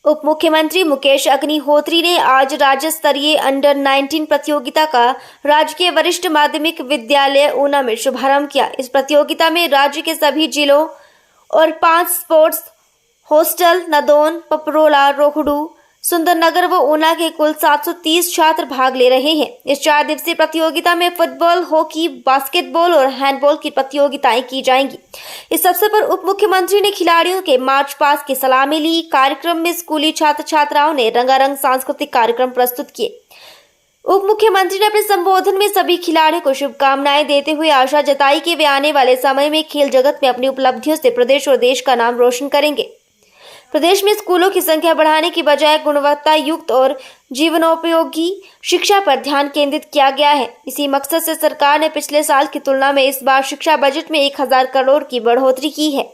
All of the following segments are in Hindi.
उप मुख्यमंत्री मुकेश अग्निहोत्री ने आज राज्य स्तरीय अंडर 19 प्रतियोगिता का राजकीय वरिष्ठ माध्यमिक विद्यालय ऊना में शुभारंभ किया। इस प्रतियोगिता में राज्य के सभी जिलों और 5 स्पोर्ट्स हॉस्टल नदौन, पपरोला, रोहडू, सुंदरनगर व ऊना के कुल 730 छात्र भाग ले रहे हैं। इस 4 दिवसीय प्रतियोगिता में फुटबॉल, हॉकी, बास्केटबॉल और हैंडबॉल की प्रतियोगिताएं की जाएंगी। इस अवसर पर उप मुख्यमंत्री ने खिलाड़ियों के मार्च पास्ट की सलामी ली। कार्यक्रम में स्कूली छात्र छात्राओं ने रंगारंग सांस्कृतिक कार्यक्रम प्रस्तुत किए। उप मुख्यमंत्री ने अपने संबोधन में सभी खिलाड़ियों को शुभकामनाएं देते हुए आशा जताई कि वे आने वाले समय में खेल जगत में अपनी उपलब्धियों से प्रदेश और देश का नाम रोशन करेंगे। प्रदेश में स्कूलों की संख्या बढ़ाने की बजाय गुणवत्ता युक्त और जीवनोपयोगी शिक्षा पर ध्यान केंद्रित किया गया है। इसी मकसद से सरकार ने पिछले साल की तुलना में इस बार शिक्षा बजट में 1000 करोड़ की बढ़ोतरी की है।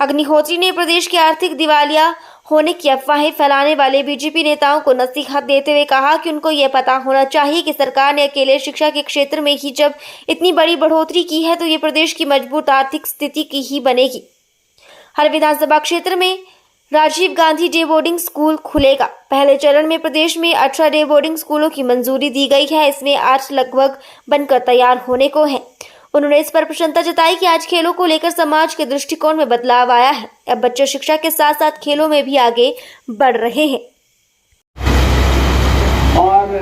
अग्निहोत्री ने प्रदेश के आर्थिक दिवालिया होने की अफवाहें फैलाने वाले बीजेपी नेताओं को नसीहत देते हुए कहा कि उनको यह पता होना चाहिए कि सरकार ने अकेले शिक्षा के क्षेत्र में ही जब इतनी बड़ी बढ़ोतरी की है तो ये प्रदेश की मजबूत आर्थिक स्थिति की ही बनेगी। हर विधानसभा क्षेत्र में Rajiv Gandhi day boarding school खुलेगा। पहले चरण में प्रदेश में 18 डे बोर्डिंग स्कूलों की मंजूरी दी गई है। इसमें 8 लगभग बनकर तैयार होने को हैं। उन्होंने इस पर प्रसन्नता जताई कि आज खेलों को लेकर समाज के दृष्टिकोण में बदलाव आया है। अब बच्चे शिक्षा के साथ साथ खेलों में भी आगे बढ़ रहे हैं। और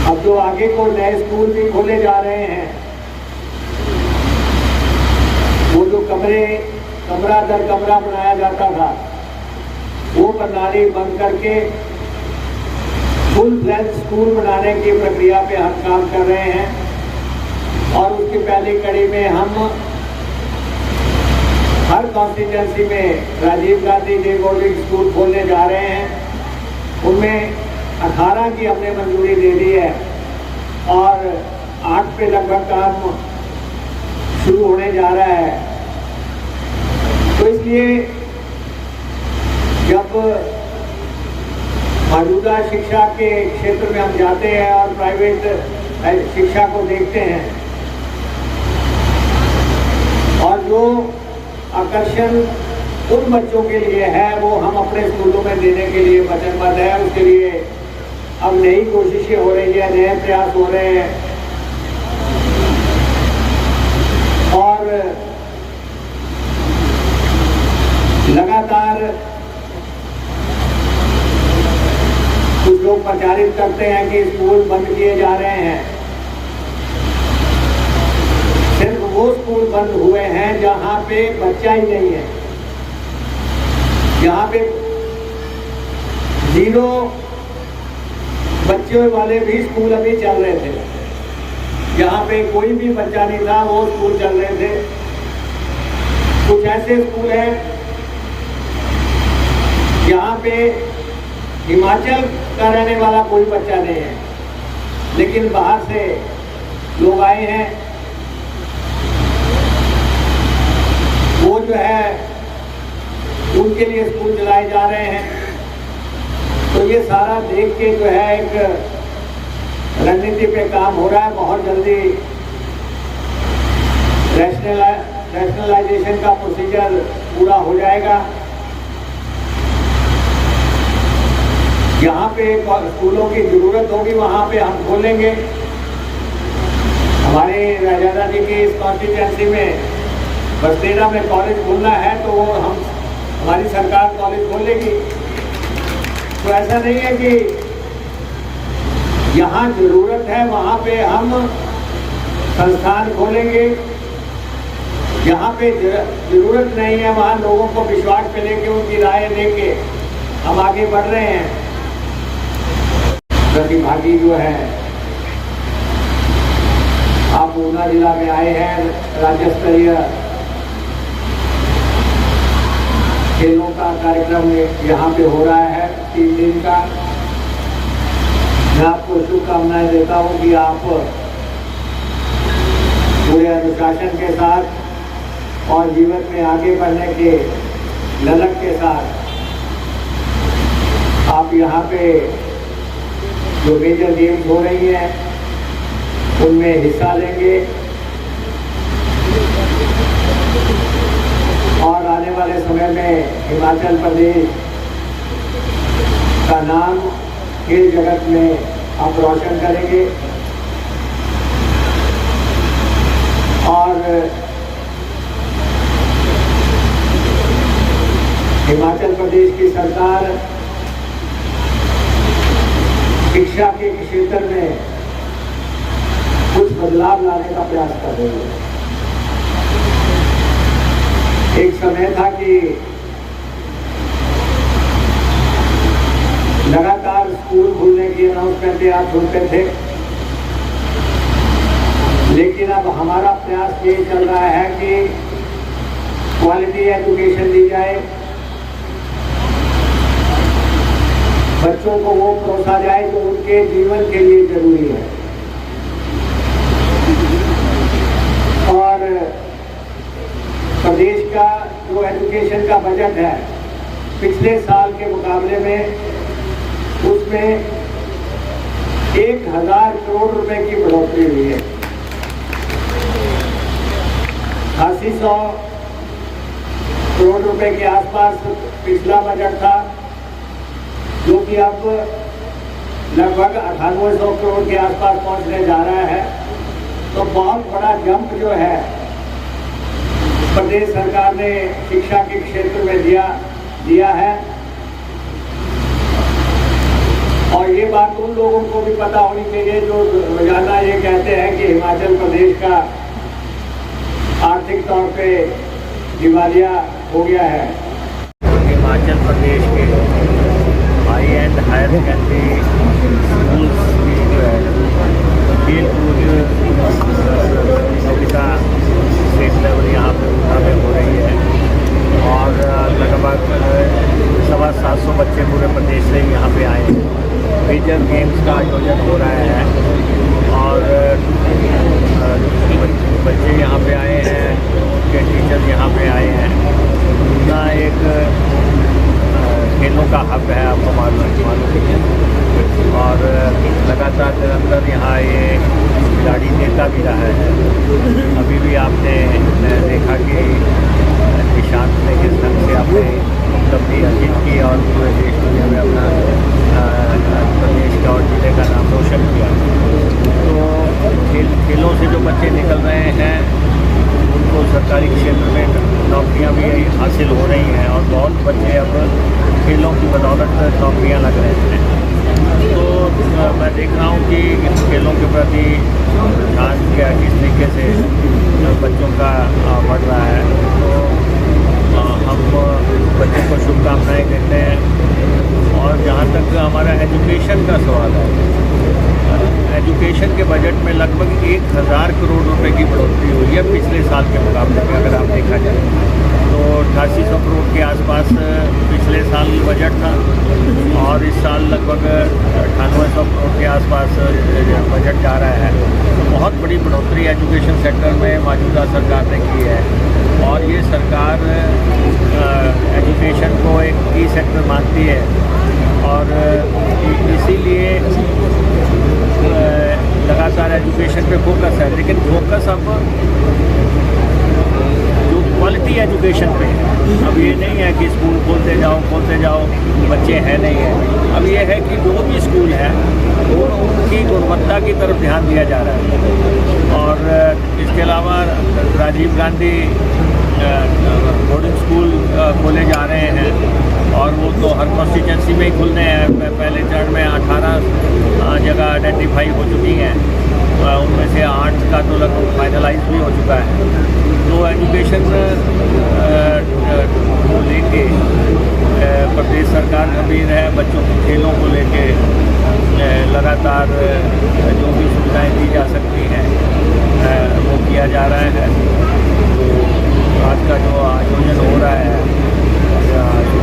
अब जो आगे को नए स्कूल भी खोले जा रहे हैं, वो जो कमरा दर कमरा बनाया जाता था, वो प्रणाली बंद करके फुल फ्लैश स्कूल बनाने की प्रक्रिया पे हम काम कर रहे हैं। और उसकी पहली कड़ी में हम हर कॉन्स्टिट्यूंसी में Rajiv Gandhi day boarding school खोलने जा रहे हैं। उनमें 18 की हमने मंजूरी दे दी है और 8 पे लगभग काम शुरू होने जा रहा है। तो इसलिए जब मौजूदा शिक्षा के क्षेत्र में हम जाते हैं और प्राइवेट शिक्षा को देखते हैं और जो आकर्षण उन बच्चों के लिए है वो हम अपने स्कूलों में देने के लिए वचनबद्ध है। उसके लिए अब नई कोशिशें हो रही है, नए प्रयास हो रहे हैं और लगातार कुछ लोग प्रचारित करते हैं कि स्कूल बंद किए जा रहे हैं। सिर्फ वो स्कूल बंद हुए हैं जहां पे बच्चा ही नहीं है, जहां पे 0 बच्चों वाले भी स्कूल अभी चल रहे थे। जहां पे कोई भी बच्चा नहीं था वो स्कूल चल रहे थे। कुछ ऐसे स्कूल हैं जहाँ पे हिमाचल का रहने वाला कोई बच्चा नहीं है, लेकिन बाहर से लोग आए हैं, वो जो है उनके लिए स्कूल चलाए जा रहे हैं। तो ये सारा देख के जो है एक रणनीति पे काम हो रहा है। बहुत जल्दी रैशनलाइजेशन का प्रोसीजर पूरा हो जाएगा। जहाँ पे स्कूलों की जरूरत होगी वहाँ पे हम खोलेंगे। हमारे राजादा जी की इस कॉन्स्टिट्यूंसी में बसदेरा में कॉलेज खोलना है तो वो हमारी सरकार कॉलेज खोलेगी। तो ऐसा नहीं है कि यहाँ जरूरत है वहाँ पे हम संस्थान खोलेंगे, जहाँ पे जरूरत नहीं है वहाँ लोगों को विश्वास पे लेके उनकी राय लेके हम आगे बढ़ रहे हैं। प्रतिभागी जो है आप ऊना जिला में आए हैं, राज्य स्तरीय खेलों का कार्यक्रम यहाँ पे हो रहा है 3 दिन का। मैं आपको शुभकामनाएं देता हूँ कि आप पूरे अनुशासन के साथ और जीवन में आगे बढ़ने के ललक के साथ आप यहाँ पे जो मेजर गेम्स हो रही हैं उनमें हिस्सा लेंगे और आने वाले समय में हिमाचल प्रदेश का नाम खेल जगत में आप रोशन करेंगे और हिमाचल प्रदेश की सरकार शिक्षा के क्षेत्र में कुछ बदलाव लाने का प्रयास कर रही है। एक समय था कि लगातार स्कूल खुलने की अनाउंसमेंटें आप सुनते थे, लेकिन अब हमारा प्रयास ये चल रहा है कि क्वालिटी एजुकेशन दी जाए, बच्चों को वो परोसा जाए जो उनके जीवन के लिए जरूरी है। और प्रदेश का जो एजुकेशन का बजट है पिछले साल के मुकाबले में उसमें 1000 करोड़ रुपए की बढ़ोतरी हुई है। 8800 करोड़ रुपए के आसपास पिछला बजट था, जो कि अब लगभग 9800 करोड़ के आसपास पहुंचने जा रहा है। तो बहुत बड़ा जंप जो है प्रदेश सरकार ने शिक्षा के क्षेत्र में दिया है। और ये बात उन लोगों को भी पता होनी चाहिए जो रोजाना ये कहते हैं कि हिमाचल प्रदेश का आर्थिक तौर पे दिवालिया हो गया है। हिमाचल प्रदेश के high and higher secondary schools की जो है खेल कूद प्रतियोगिता स्टेट लेवल यहाँ पे ऊना में हो रही है और लगभग 750 बच्चे पूरे प्रदेश से यहाँ पे आए हैं। मेजर गेम्स का आयोजन हो रहा है और बच्चे यहाँ पे आए हैं, उनके टीचर्स यहाँ पे आए हैं। ऊना एक खेलों का हब है, आपको मालूम है, और लगातार निरंतर यहाँ ये खिलाड़ी देता भी रहा है। अभी भी आपने देखा कि निशांत ने किस ढंग से अपने उपलब्धि अर्जित की और पूरे देश दुनिया में अपना प्रदेश का और जिले का नाम रोशन किया। तो खेलों से जो बच्चे निकल रहे हैं उनको सरकारी क्षेत्र में नौकरियां भी हासिल हो रही हैं और बहुत बच्चे अब खेलों की बदौलत नौकरियां लग रहे हैं। तो मैं देख रहा हूँ कि इन खेलों के प्रति ध्यान क्या किस तरीके से बच्चों का बढ़ रहा है। तो हम बच्चों को शुभकामनाएँ देते हैं। और जहाँ तक हमारा एजुकेशन का सवाल है, एजुकेशन के बजट में लगभग 1000 करोड़ रुपए की बढ़ोतरी हुई है पिछले साल के मुकाबले में। अगर आप देखा जाए तो 8800 करोड़ के आसपास पिछले साल बजट था और इस साल लगभग 9800 करोड़ के आसपास बजट जा रहा है। तो बहुत बड़ी बढ़ोतरी एजुकेशन सेक्टर में मौजूदा सरकार ने की है और ये सरकार एजुकेशन को एक की सेक्टर मानती है और इसीलिए लगातार एजुकेशन पे फोकस है। लेकिन फोकस अब जो क्वालिटी एजुकेशन पे है, अब ये नहीं है कि स्कूल खोलते जाओ बच्चे हैं नहीं है। अब ये है कि जो भी स्कूल है उनकी गुणवत्ता की तरफ ध्यान दिया जा रहा है। और इसके अलावा राजीव गांधी बोर्डिंग स्कूल खोले जा रहे हैं और वो तो हर कॉन्स्टिट्यूंसी में ही खुलने हैं। पहले चरण में 18 जगह आइडेंटिफाई हो चुकी हैं, उनमें से 8 का तो लगभग फाइनलाइज भी हो चुका है। तो एजुकेशन को लेके प्रदेश सरकार गंभीर है। बच्चों के खेलों को लेके लगातार जो भी सुविधाएं दी जा सकती हैं वो किया जा रहा है। तो आज का जो आयोजन हो रहा है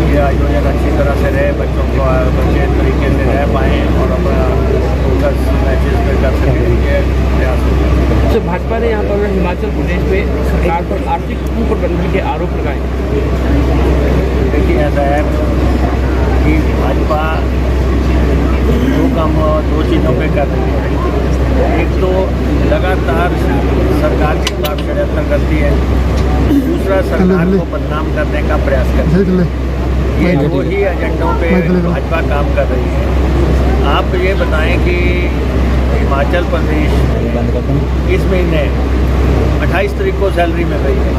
ये आयोजन अच्छी तरह से रहे, बच्चों को बच्चे तरीके से रह पाएँ और अपना फोकस मैचेस में कर सकें, ये प्रयास होगा। तो भाजपा ने यहाँ पर हिमाचल प्रदेश में सरकार पर आर्थिक कुप्रबंधन के आरोप लगाए। देखिए ऐसा है कि भाजपा दो चीज़ों पे कर रही है। एक तो लगातार सरकार के खिलाफ षड्यंत्र करती है, दूसरा पूरा सरकार को बदनाम करने का प्रयास करते हैं। ये दो ही एजेंडों पे भाजपा काम कर रही है। आप ये बताएं कि हिमाचल प्रदेश इस महीने 28 तारीख को सैलरी में गई है।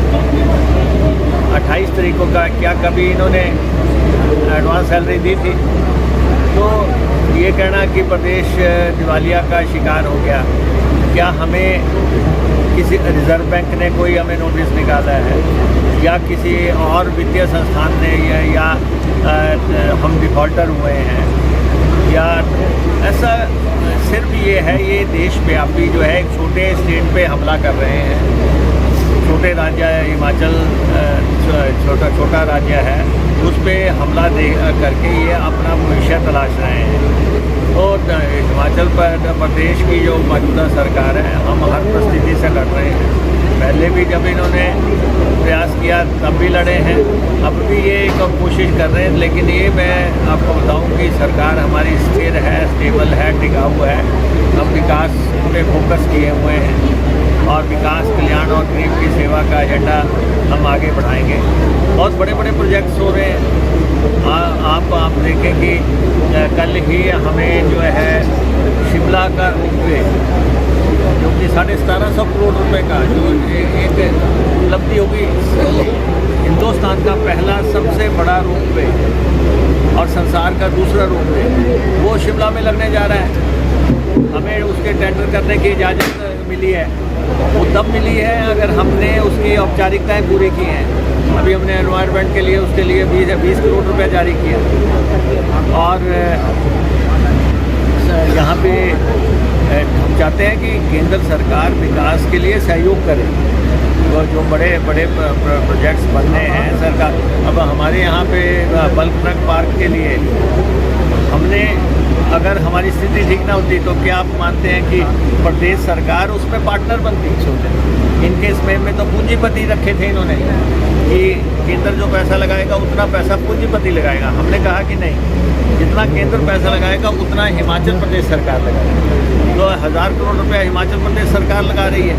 28 तारीख को का क्या कभी इन्होंने एडवांस सैलरी दी थी? तो ये कहना कि प्रदेश दिवालिया का शिकार हो गया, क्या हमें किसी रिजर्व बैंक ने कोई हमें नोटिस निकाला है या किसी और वित्तीय संस्थान ने या हम डिफ़ॉल्टर हुए हैं या ऐसा? सिर्फ ये है, ये देशव्यापी जो है एक छोटे स्टेट पे हमला कर रहे हैं। छोटे राज्य हिमाचल छोटा राज्य है, उस पर हमला करके ये अपना भविष्य तलाश रहे हैं। तो हिमाचल प्रदेश की जो मौजूदा सरकार है, हम हर परिस्थिति से लड़ रहे हैं। पहले भी जब इन्होंने प्रयास किया तब भी लड़े हैं, अब भी ये एक कोशिश कर रहे हैं। लेकिन ये मैं आपको बताऊं कि सरकार हमारी स्थिर है, स्टेबल है, टिकाऊ है। हम विकास पे फोकस किए हुए हैं और विकास, कल्याण और गरीब की सेवा का एजेंडा हम आगे बढ़ाएंगे। बहुत बड़े बड़े प्रोजेक्ट्स हो रहे हैं। आप देखें कि कल ही हमें जो है शिमला का रोपवे, जो कि 1750 करोड़ रुपए का, जो एक उपलब्धि होगी, हिंदुस्तान का पहला सबसे बड़ा रोपवे और संसार का दूसरा रोपवे, वो शिमला में लगने जा रहा है। हमें उसके टेंडर करने की इजाज़त मिली है। वो तब मिली है अगर हमने उसकी औपचारिकताएं पूरी की हैं। अभी हमने एनवायरनमेंट के लिए उसके लिए 20 करोड़ रुपए जारी किया और यहाँ पे हम चाहते हैं कि केंद्र सरकार विकास के लिए सहयोग करे। तो जो बड़े बड़े प्रोजेक्ट्स बनने हैं सरकार, अब हमारे यहाँ पे बल्क ट्रक पार्क के लिए हमने, अगर हमारी स्थिति ठीक ना होती तो क्या आप मानते हैं कि प्रदेश सरकार उसमें पार्टनर बनती? इनके इसमें में तो पूंजीपति रखे थे इन्होंने कि केंद्र जो पैसा लगाएगा उतना पैसा पूंजीपति लगाएगा। हमने कहा कि नहीं, जितना केंद्र पैसा लगाएगा उतना हिमाचल प्रदेश सरकार लगाएगी। तो 1000 करोड़ रुपया हिमाचल प्रदेश सरकार लगा रही है।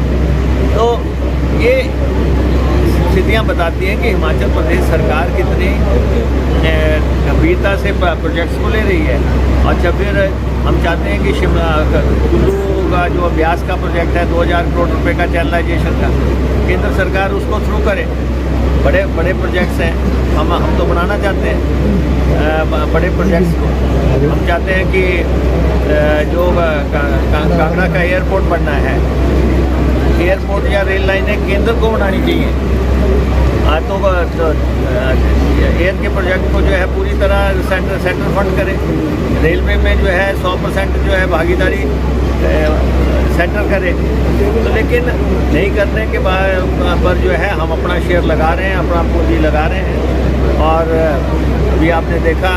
तो ये स्थितियाँ बताती हैं कि हिमाचल प्रदेश सरकार कितनी गंभीरता से प्रोजेक्ट्स को ले रही है। अच्छा, फिर हम चाहते हैं कि शिमला कुल्लू का जो ब्यास का प्रोजेक्ट है 2000 करोड़ रुपए का चैनलाइजेशन का, केंद्र सरकार उसको थ्रू करे। बड़े बड़े प्रोजेक्ट्स हैं, हम तो बनाना चाहते हैं बड़े प्रोजेक्ट्स को। हम चाहते हैं कि जो कांगड़ा का एयरपोर्ट बनना है, एयरपोर्ट या रेल लाइनें केंद्र को बनानी चाहिए। तो एयर के प्रोजेक्ट को जो है पूरी तरह सेंटर फंड करे। रेलवे में जो है 100% जो है भागीदारी सेंटर करे। तो लेकिन नहीं करने के बाद पर जो है हम अपना शेयर लगा रहे हैं, अपना पूंजी लगा रहे हैं। और अभी आपने देखा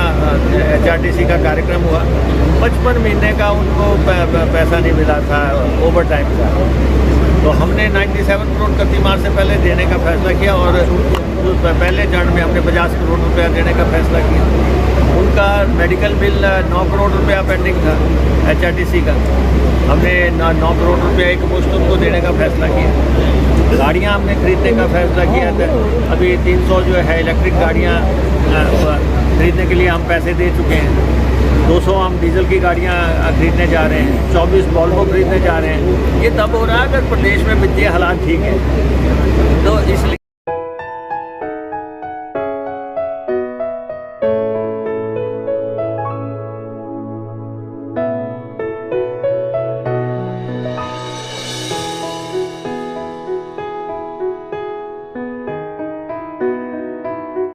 HRTC का कार्यक्रम हुआ, 55 महीने का उनको पैसा नहीं मिला था ओवर टाइम का। तो हमने 97 करोड़ का तीमार से पहले देने का फैसला किया और पहले चरण में हमने 50 करोड़ रुपया देने का फैसला किया। उनका मेडिकल बिल 9 करोड़ रुपया पेंडिंग था HRTC का, हमने 9 करोड़ रुपया एक मुश्त उनको देने का फैसला किया। गाड़ियाँ हमने खरीदने का फैसला किया था। अभी 300 जो है इलेक्ट्रिक गाड़ियाँ खरीदने के लिए हम पैसे दे चुके हैं। 200 हम डीजल की गाड़ियाँ खरीदने जा रहे हैं, 24 वॉल्वो खरीदने जा रहे हैं। ये तब हो रहा है अगर प्रदेश में वित्तीय हालात ठीक है। तो इसलिए